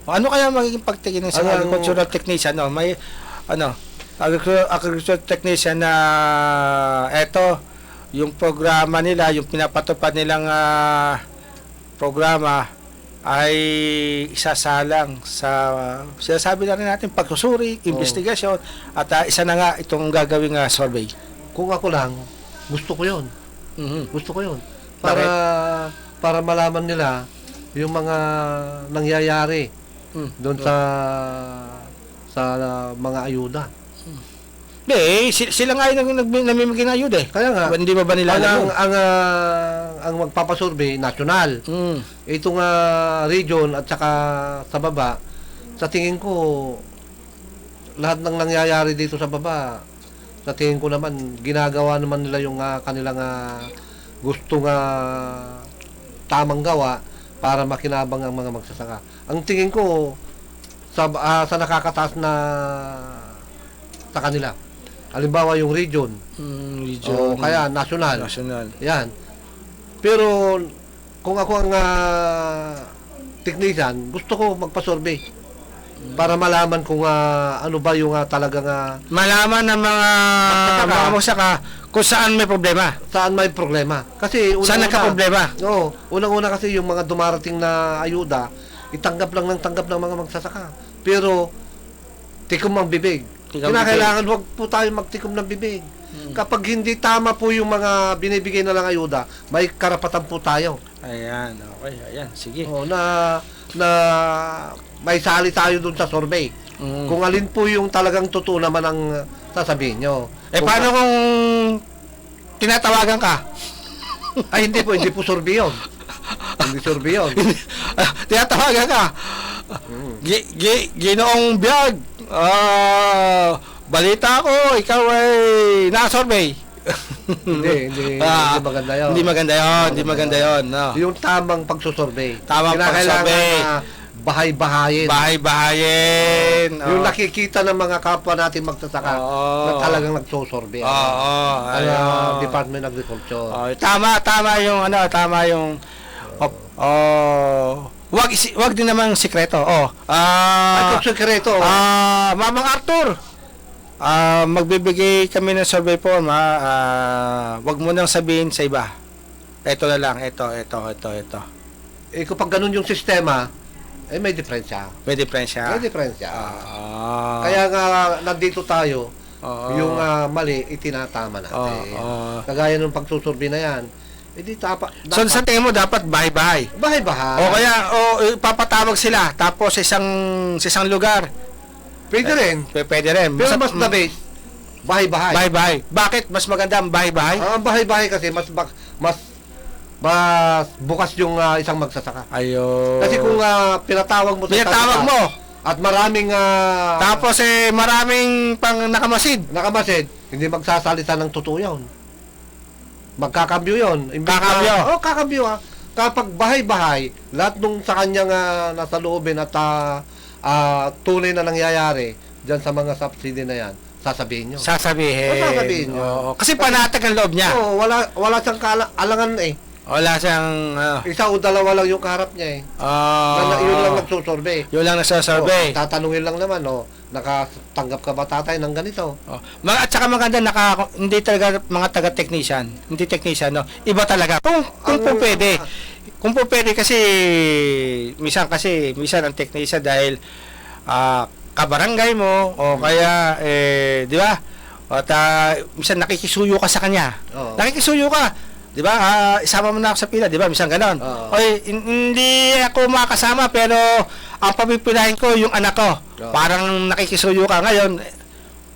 Ano kaya magiging pagtingin ng isang agricultural technician? May agricultural technician na eto yung programa nila, yung pinapatupad nilang programa ay isasalang sa sinasabi na rin natin pagsusuri, investigasyon at isa na nga itong gagawing survey. Kung ako lang, gusto ko 'yon. Gusto ko 'yon. Para malaman nila yung mga nangyayari doon sa mga ayuda. Sila nga yung namimigay ng ayuda eh. Kaya nga, hindi ba nila ang magpapasurvey, national. Itong region at saka sa baba, sa tingin ko, lahat ng nangyayari dito sa baba, sa tingin ko naman, ginagawa naman nila yung kanilang gustong tamang gawa para makinabang ang mga magsasaka. Ang tingin ko, sa nakakataas na sa kanila. Halimbawa yung region. O kaya national. Yan. Pero kung ako ang technician, gusto ko magpa-survey para malaman kung ano ba yung talagang malaman ng mga magsasaka kung saan may problema. Saan may problema. Kasi saan nagka-problema? Oo. Unang-una kasi yung mga dumarating na ayuda, itanggap lang ng mga magsasaka. Pero tikom ang bibig. Kinakailangan wag po tayo magtikom ng bibig. Kapag hindi tama po yung mga binibigay na lang ayuda, may karapatan po tayo. Ayan, okay, ayan, sige. Na may sali tayo dun sa survey. Kung alin po yung talagang totoo naman ang sasabihin nyo. Paano kung tinatawagan ka? Ay, hindi po survey yun. Hindi survey yun. Tinatawagan ka. Ginoong Biyag, balita ko, ikaw ay na-survey. Hindi maganda yun. Hindi maganda yun. No. Yung tamang pagsusurvey. Tamang pagsusurvey. Bahay-bahayin. Yung nakikita ng mga kapwa natin magsasaka na talagang nagsusurvey. Department of Agriculture. Tama yung wag din namang sikreto. Sikreto. Mamang Arthur, magbibigay kami ng survey form. Wag mo nang sabihin sa iba. Ito na lang, ito. Kapag ganun yung sistema, may diferensya. Kaya nga nandito tayo, yung mali itinatama natin. Kagaya ng pagsusurvey na yan. So sa tingin mo dapat bahay-bahay. O kaya ipapatawag sila tapos sa isang lugar. Pwede rin. Pero mas the best, bahay-bahay. Bakit mas maganda ang bahay-bahay? Ang bahay-bahay kasi mas bukas yung isang magsasaka. Ayun. Kasi kung pinatawag mo At maraming Tapos maraming pang nakamasid. hindi magsasalita ng totoo yun. Magkakambyo yun. Kakambyo? Kakambyo Kapag bahay-bahay, lahat nung sa kanyang nasa loobin at tunay na nangyayari dyan sa mga subsidy na yan, sasabihin nyo. Sasabihin nyo. Kasi panatag ang loob niya. Oo, wala siyang alangan Wala siyang... isa o dalawa lang yung kaharap niya yun lang nagsusurvey. Yun lang nagsusurvey. Tatanungin lang naman, nakatanggap ka ba tatay ng ganito? At saka maganda, hindi talaga mga taga-technician. Hindi technician, no? Iba talaga. Kung po pwede. Kung po pwede kasi, minsan ang technician dahil kabarangay mo, o kaya, di ba? At minsan nakikisuyo ka sa kanya. Nakikisuyo ka. Di ba? Isama mo na ako sa pila, di ba? Minsan ganon. Oy, hindi ako makasama pero ang pamipinahin ko yung anak ko. Parang nakikisuyo ka ngayon.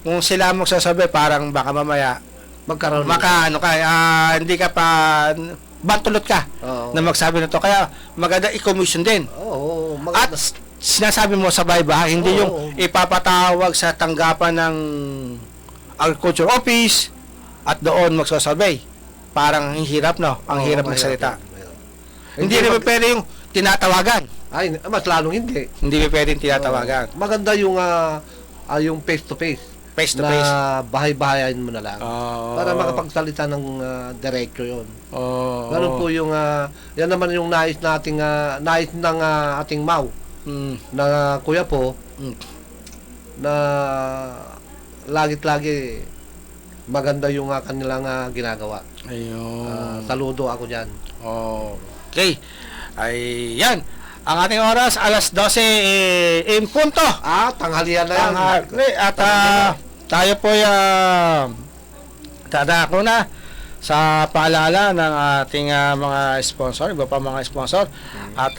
Kung sila magsasabi, parang baka mamaya magkaroon hindi ka pa bantulot ka na magsabi na to. Kaya maganda i-commission din. At sinasabi mo sa bahay-bahay, hindi yung ipapatawag sa tanggapan ng agriculture office at doon magsasurvey. Parang ang hirap, no? Ang hirap magsalita. Hindi rin pwede yung tinatawagan. Ay, mas lalong hindi. Hindi pwede yung tinatawagan. Maganda yung face-to-face. Face-to-face. Na bahay-bahayan mo na lang. Para makapagsalita ng diretso yun. Ganun po yung, yan naman yung nais ng ating MAU. Na kuya po, na lagi maganda yung kanilang ginagawa. Ayun. Saludo ako dyan. Okay. Ayan. Ang ating oras, alas 12 in punto. Tanghalian na yan. At tayo po dadako na sa paalala ng ating mga sponsor, iba pa mga sponsor. At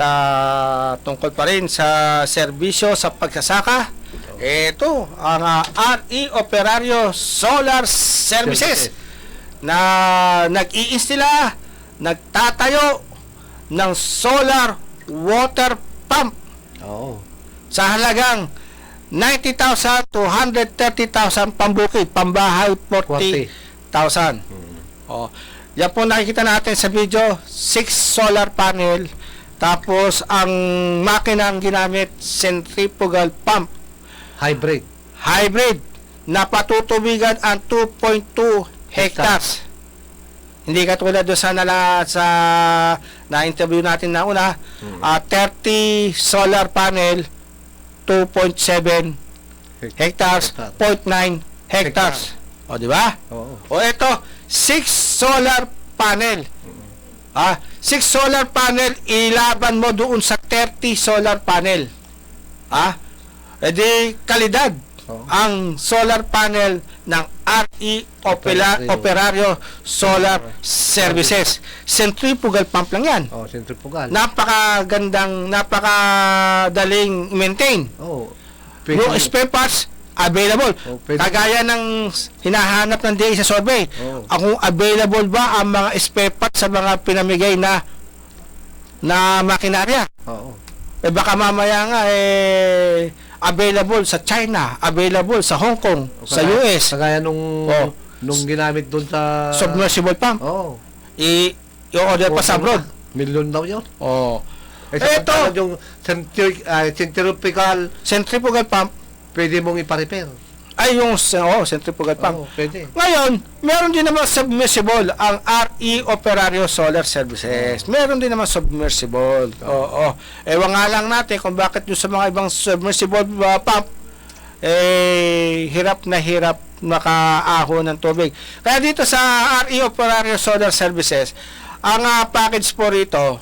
tungkol pa rin sa serbisyo sa pagsasaka. Ito, ang RE Operario Solar Services na nag-iinstila, nagtatayo ng solar water pump sa halagang 90,000 to 130,000 pambukid, pambahay 40,000. Yan po nakikita natin sa video, 6 solar panel, tapos ang makina ang ginamit, centrifugal pump. Hybrid na patutubigan ang 2.2 hectares. Hindi katulad doon sa na-interview natin na una, 30 solar panel, 2.7 hectares, 0.9 hectares. O, di ba? O, ito, 6 solar panel. 6 solar panel, ilaban mo doon sa 30 solar panel. Edi kalidad ang solar panel ng RE Operario Solar Services. Centrifugal pump lang yan. Centrifugal. Napakadaling i-maintain. Yung spare parts available. Kagaya ng hinahanap ng DA sa survey. Kung available ba ang mga spare parts sa mga pinamigay na makinarya? Baka mamaya nga available sa China, available sa Hong Kong, sa US. Kagaya nung ginamit doon sa submersible pump. I-order pa sa abroad. Milyon daw yun. Ito yung centrifugal pump, pwede mong ipa-repair. Ay, yung centrifugal pump. Pwede. Ngayon, meron din naman submersible ang RE Operario Solar Services. Meron din naman submersible. Ewan nga lang natin kung bakit yung sa mga ibang submersible pump hirap na hirap makaahon ng tubig. Kaya dito sa RE Operario Solar Services, ang package po rito,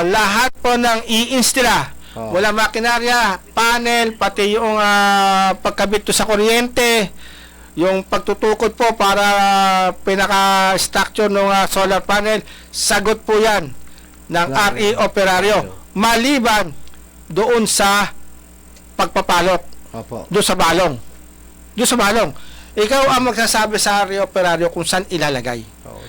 lahat po ng i-installa, wala makinarya, panel, pati yung pagkabit to sa kuryente, yung pagtutukod po para pinaka-structure ng solar panel, sagot po yan ng RE Operario. Maliban doon sa pagpapalok. Doon sa balong. Ikaw ang magsasabi sa RE Operario kung saan ilalagay.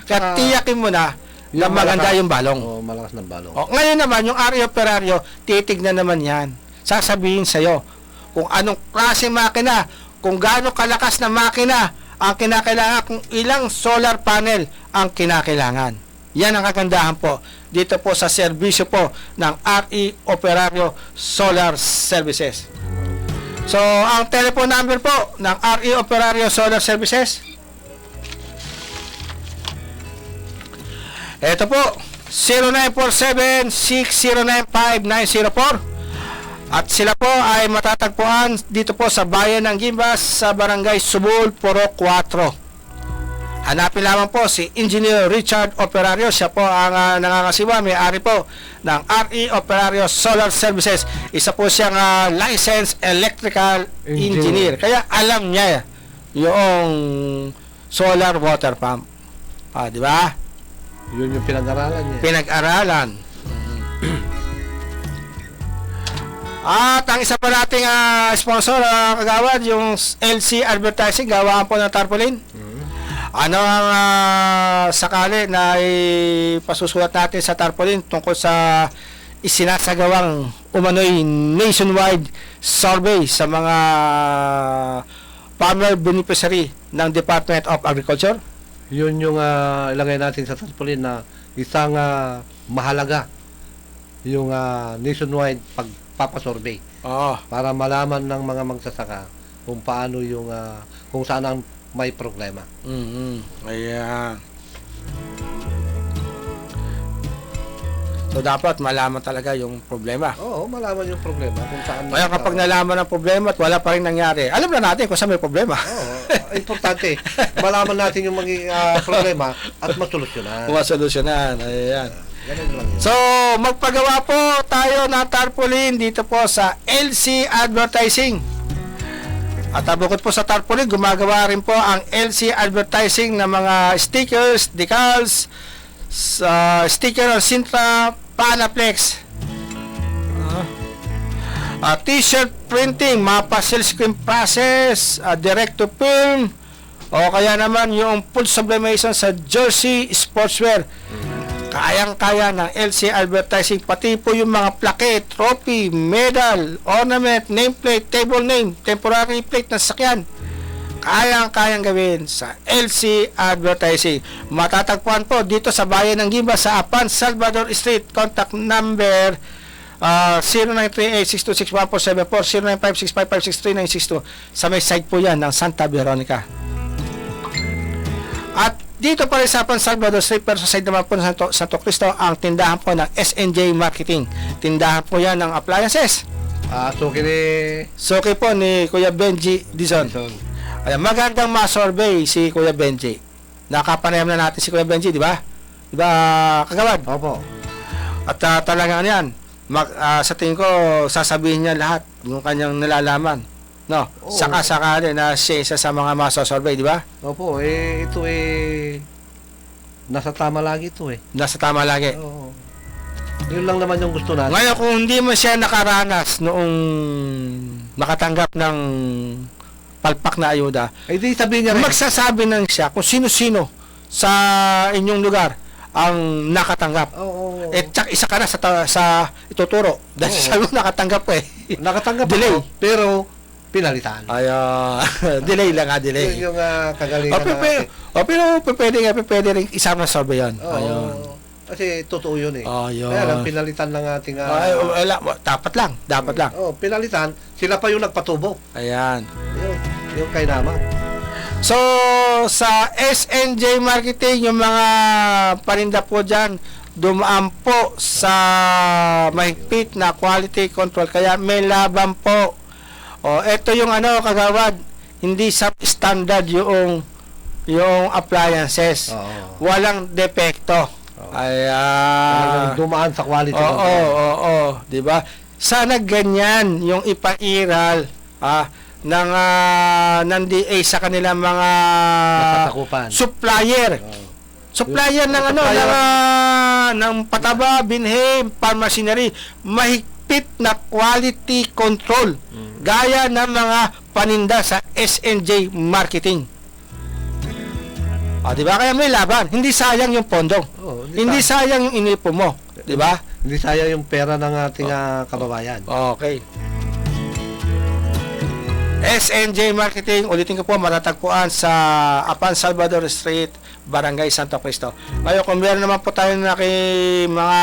Kaya tiyakin mo na maganda yung balong. Malakas ng balong. Ngayon naman, yung RE Operario, titignan naman yan sasabihin sa'yo kung anong klase makina, kung gaano kalakas na makina ang kinakailangan, kung ilang solar panel ang kinakailangan. Yan ang kagandahan po dito po sa serbisyo po ng RE Operario Solar Services. So, ang telephone number po ng RE Operario Solar Services, ito po, 0947-6095-904. At sila po ay matatagpuan dito po sa bayan ng Gimbas, sa Barangay Subul, Purok 4. Hanapin lamang po si Engineer Richard Operario. Siya po ang nangangasiwa, may-ari po ng RE Operario Solar Services. Isa po siyang licensed electrical engineer. Kaya alam niya yung solar water pump. Di ba? Yun yung pinag-aralan niya. Pinag-aralan. At ang isa pa nating sponsor, kagawad, yung LC Advertising, gawaan po ng tarpaulin. Ano ang sakali na ipasusulat natin sa tarpaulin tungkol sa isinasagawang umano'y nationwide survey sa mga farmer beneficiary ng Department of Agriculture? Yun yung ilagay natin sa tarpaulin na isang mahalaga yung nationwide pagpapasurvey. Para malaman ng mga magsasaka kung paano yung kung saan ang may problema. Ayan. So dapat malaman talaga yung problema. Oo, malaman yung problema kung saan. Kaya kapag nalaman ang problema at wala pa rin nangyari, alam na natin kung saan may problema. Oo, importante. Malaman natin yung maging problema at masolusyonan. Masolusyonan. Ayan. Ganun lang yun. So, magpagawa po tayo ng tarpaulin dito po sa LC Advertising. At bukod po sa tarpaulin, gumagawa rin po ang LC Advertising ng mga stickers, decals, sticker on Sintra, Panaplex, t-shirt printing, mapa silkscreen process, direct to film, o kaya naman yung full sublimation sa jersey sportswear. Kayang-kaya ng LC Advertising, pati po yung mga plaque, trophy, medal, ornament, nameplate, table name, temporary plate ng sakyan. Kayang-kayang gawin sa LC Advertising. Matatagpuan po dito sa bayan ng Gimbas sa Apan Salvador Street. Contact number 0938-626-1474, 0956556392. Sa may side po yan ng Santa Veronica. At dito pa rin sa Apan Salvador Street, pero sa side naman po ng Santo Cristo, ang tindahan po ng SNJ Marketing. Tindahan po yan ng appliances. Suki po ni Kuya Benji Dizon. Ayan, magandang ma-survey si Kuya Benji. Nakapanayam na natin si Kuya Benji, di ba? Di ba, kagawad? Opo. At talagang yan, sa tingin ko, sasabihin niya lahat yung kanyang nalalaman. No? Saka-sakali na siya isa sa mga ma-survey, di ba? Opo, ito nasa tama lagi ito Nasa tama lagi. Oo. Yun lang naman yung gusto natin. Ngayon, kung hindi mo siya nakaranas noong nakatanggap ng palpak na ayuda, di sabihin niya rin. Magsasabi nang siya kung sino-sino sa inyong lugar ang nakatanggap. Tsak isa ka na sa ituturo. Dahil sabi mo nakatanggap Nakatanggap delay. Pero pinalitan. Delay lang delay. Yun yung kagalingan natin. Pero pwede rin isama sa survey yan. Kasi totoo yun Yun. Kaya lang pinalitan ng ating dapat lang. Pinalitan, sila pa yung nagpatubo. Ayan. Yung kay naman. So, sa SNJ Marketing, yung mga paninda po dyan, dumaan po sa mahigpit na quality control. Kaya may laban po. Ito yung kagawad, hindi substandard yung appliances. Walang depekto. Dumaan sa quality. Di ba? Sana ganyan yung ipairal ng DA sa kanilang mga supplier. Supplier ng ng pataba, binhe, pharmacery, mahigpit na quality control. Gaya ng mga paninda sa SNJ Marketing. Di ba? Kaya may laban. Hindi sayang yung pondo. Hindi sayang yung inipo mo. Di ba? Hindi sayang yung pera ng ating kababayan. Okay. SNJ Marketing, ulitin ko po, matatagpuan sa Apan Salvador Street, Barangay Santo Cristo. Ngayon, kung meron naman po tayo na mga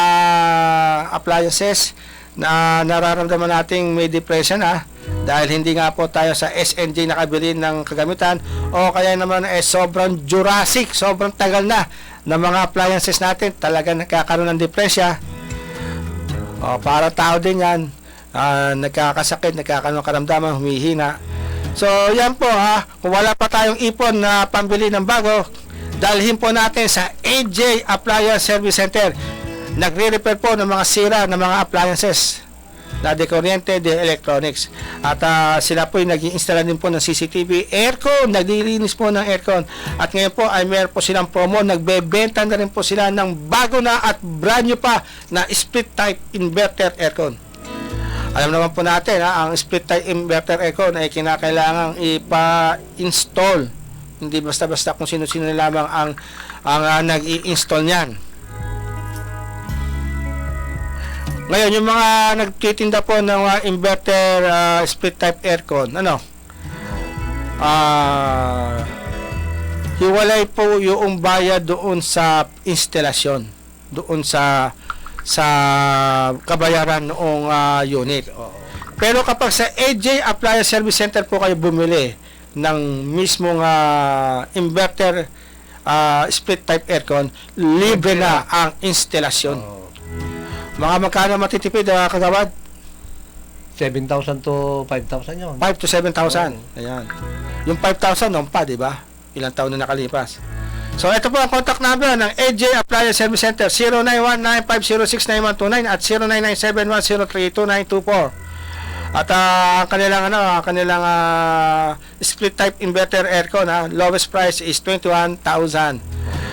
appliances na nararamdaman nating may depression dahil hindi nga po tayo sa SNJ nakabili ng kagamitan o kaya naman sobrang Jurassic, sobrang tagal na mga appliances natin, talaga nagkakaroon ng depresya. Para tao din yan, nagkakasakit, nagkakaroon ng karamdaman, humihina. So yan po kung wala pa tayong ipon na pambili ng bago, dalhin po natin sa AJ Appliance Service Center. Nagre-repair po ng mga sira ng mga appliances na de kuryente, de electronics. At sila po yung nag-i-install din po ng CCTV, aircon, naglilinis po ng aircon. At ngayon po ay meron po silang promo, nagbebenta na rin po sila ng bago na at brand new pa na split type inverter aircon. Alam naman po natin ang split type inverter aircon ay kinakailangang ipa-install. Hindi basta-basta kung sino-sino lamang ang nag-i-install niyan. Ngayon, yung mga nagtitinda po ng inverter split type aircon, hiwalay po yung bayad doon sa instalasyon, doon sa kabayaran noong unit. Pero kapag sa AJ Appliance Service Center po kayo bumili ng mismong inverter split type aircon, libre na ang instalasyon. Mga magkano matitipid, kagawad? 7,000 to 5,000 yun. 5 to 7,000. Ayan. Yung 5,000 noon pa, di ba? Ilang taon na nakalipas. So, ito po ang contact number ng AJ Appliance Service Center, 0919-506-9129 at 0997-103-2924. At ang kanilang split type inverter aircon, lowest price is 21,000.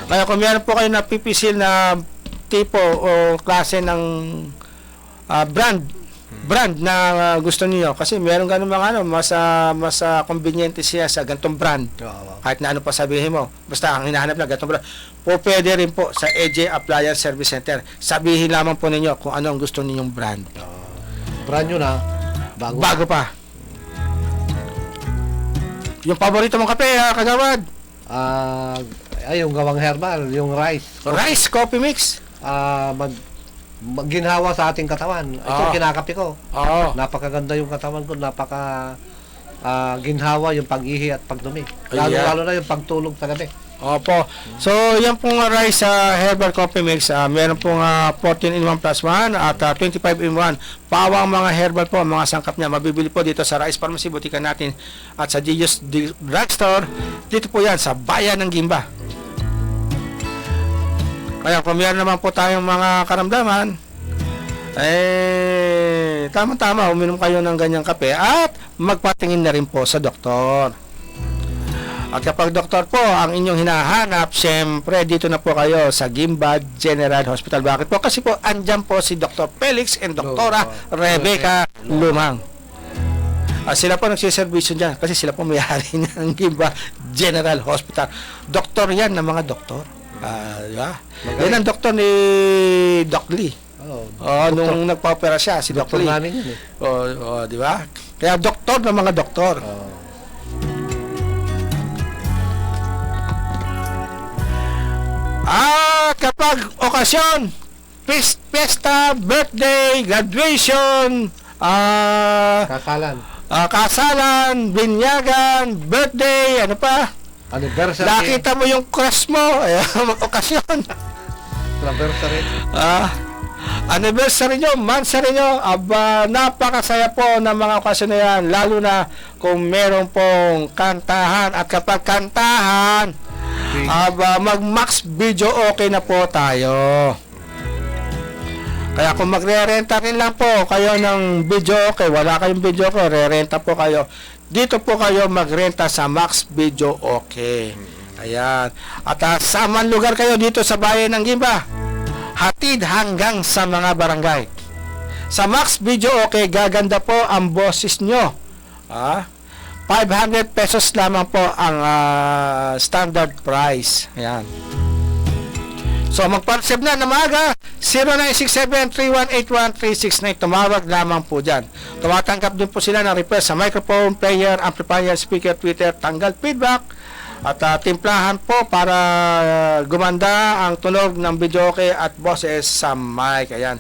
Kaya kung meron po kayo napipisil na tipo o klase ng brand na gusto niyo, kasi meron ganun mga mas convenient siya sa gantong brand. Kahit na ano pa sabihin mo, basta ang hinahanap na gantong brand, po pwede rin po sa AJ Appliance Service Center. Sabihin lamang po ninyo kung ano ang gusto ninyong brand. Brand nyo na, bago pa. Yung paborito mong kape, kagawad? Yung gawang herbal, yung rice coffee mix. Ginhawa sa ating katawan. Ito kinakape ko. Napakaganda yung katawan ko, ginhawa yung pag-ihi at pagdumi. Lalo na yung pagtulog sa gabi. Opo. So, yan pong rice herbal coffee mix, meron pong 14-in-1 plus 1 at 25-in-1. Pawang mga herbal po, mga sangkap niya. Mabibili po dito sa Rice Pharmacy, butikan natin at sa Gios Drugstore. Dito po yan, sa Bayan ng Gimba. Kaya kung meron naman po tayong mga karamdaman, tama-tama, uminom kayo ng ganyang kape at magpatingin na rin po sa doktor. At kapag doktor po ang inyong hinahanap, syempre dito na po kayo sa Gimba General Hospital. Bakit po? Kasi po andyan po si Dr. Felix and Dr. Rebecca Lumang. Sila po nagsiservisyo dyan kasi sila po may-ari ng Gimba General Hospital. Doktor yan ng mga doktor. Diba? Yan ang doktor ni Doc Lee. Nung nagpa-opera siya, si Doc Lee. Di ba? Kaya doktor ng mga doktor. Kapag okasyon, pesta, birthday, graduation, kasalan, binyagan, birthday, ano pa? Anniversary. Nakita mo yung crush mo, okasyon. Anniversary. Anniversary nyo, mansary nyo, napakasaya po ng mga okasyon na yan, lalo na kung meron pong kantahan. At kapag kantahan, mag-max video okay na po tayo. Kaya kung magre-renta rin lang po kayo ng video okay, wala kayong video okay, re-renta po kayo. Dito po kayo magrenta sa Max Video Okay. Ayan. At sa man lugar kayo dito sa Bayan ng Gimba, hatid hanggang sa mga barangay. Sa Max Video Okay, gaganda po ang boses nyo. 500 pesos lamang po ang standard price. Ayan. So magpa-reserve na na maaga 0967-3181-369. Tumawag lamang po dyan. Tumatanggap din po sila ng request sa microphone, player, amplifier, speaker, tweeter, tanggal feedback at timplahan po para gumanda ang tunog ng videoke at boses sa mic. Ayan.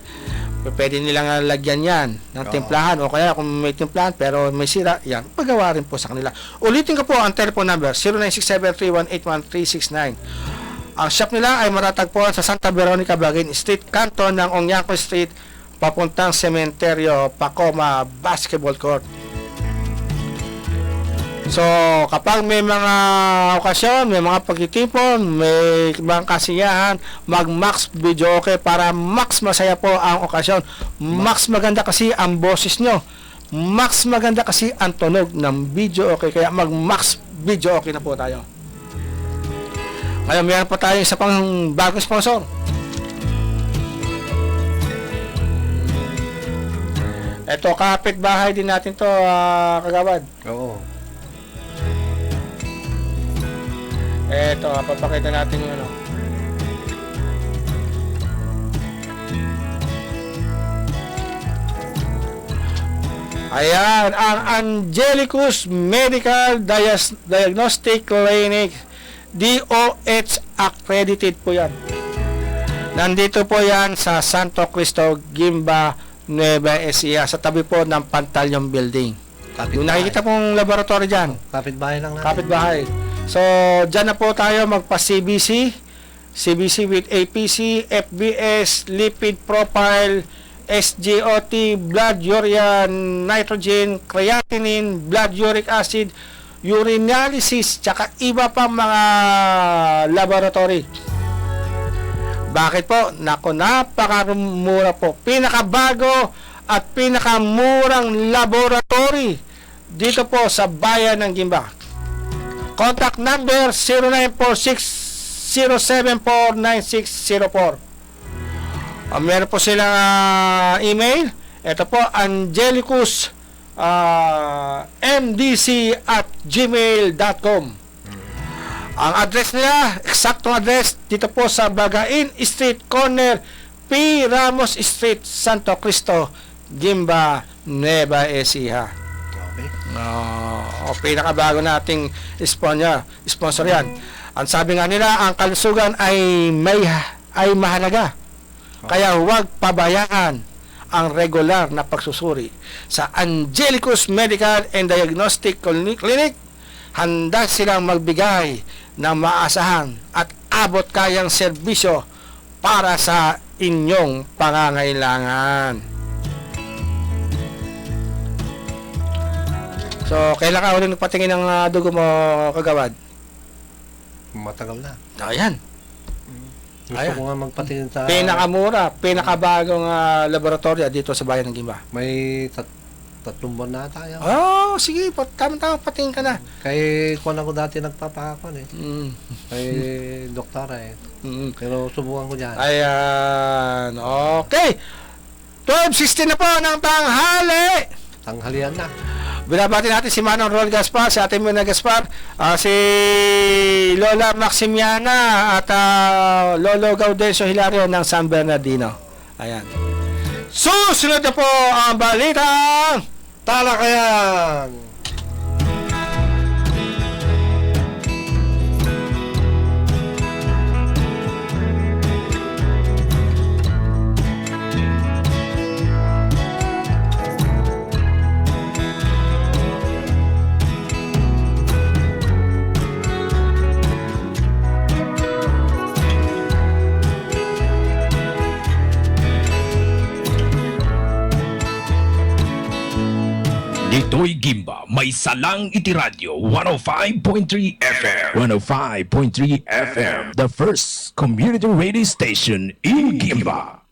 Pwede nilang lagyan yan ng timplahan o kaya kung may timplahan pero may sira, yan, pagawa rin po sa kanila. Ulitin ko po ang telephone number 0967-3181-369. Ang shop nila ay matatagpuan sa Santa Veronica, Bagin Street, kanto ng Onyako Street, papuntang Sementeryo, Pacoma Basketball Court. So, kapag may mga okasyon, may mga pagtitipon, may mga kasiyahan, mag-max video okay para max masaya po ang okasyon. Max maganda kasi ang boses nyo. Max maganda kasi ang tunog ng video okay. Kaya mag-max video okay na po tayo. Ngayon, meron pa tayo isa pang bagong sponsor. Ito, kapitbahay din natin to, kagawad. Oo. Eto, papakita natin yung ano. Ayan, ang Angelicus Medical Diagnostic Clinic. DOH accredited po yan. Nandito po yan sa Santo Cristo, Gimba, Nueva Ecija, sa tabi po ng Pantaleon Building. Yung nakikita pong laboratory dyan. Kapitbahay lang natin. Kapitbahay. So, dyan na po tayo magpa-CBC. CBC with APC, FBS, lipid profile, SGOT, blood urea, nitrogen, creatinine, blood uric acid, urinalysis, tsaka iba pang mga laboratory. Bakit po? Naku, napakamura po. Pinakabago at pinakamurang laboratory dito po sa bayan ng Gimba. Contact number 0946-074-9604. Meron po silang email. Ito po, Angelicus mdc@gmail.com. Ang address nila, eksaktong address, dito po sa Bagain Street, corner P. Ramos Street, Santo Cristo, Gimba, Nueva Ecija. Okay. Pinakabago nating sponsor yan. Ang sabi nga nila, ang kalusugan ay mahalaga. Kaya huwag pabayaan ang regular na pagsusuri sa Angelicus Medical and Diagnostic Clinic. Handa silang magbigay ng maasahan at abot kayang serbisyo para sa inyong pangangailangan. So, kailan ka ulit nagpatingin ng dugo mo, kagawad? Matagal na. Ayan. Gusto ko nga magpatingin sa... Pinakamura, pinakabagong laboratory dito sa bayan ng Gimba. May 3 buwan na tayo. Oh, sige, tama-tama, patingin ka na. Kay kung ako dati nagpapakakon eh. Kay doktora eh. Pero subukan ko dyan. Ayan, okay. 12:16 na po ng tanghali. Tanghalian na. Binabati natin si Manong Rol Gaspar, si Ate Muna Gaspar, si Lola Maximiana at Lolo Gaudencio Hilario ng San Bernardino. Ayan. Susunod na po ang balitang talakayan. Dito'y Gimba, may salang itiradyo, 105.3 FM. 105.3 FM, the first community radio station in Gimba.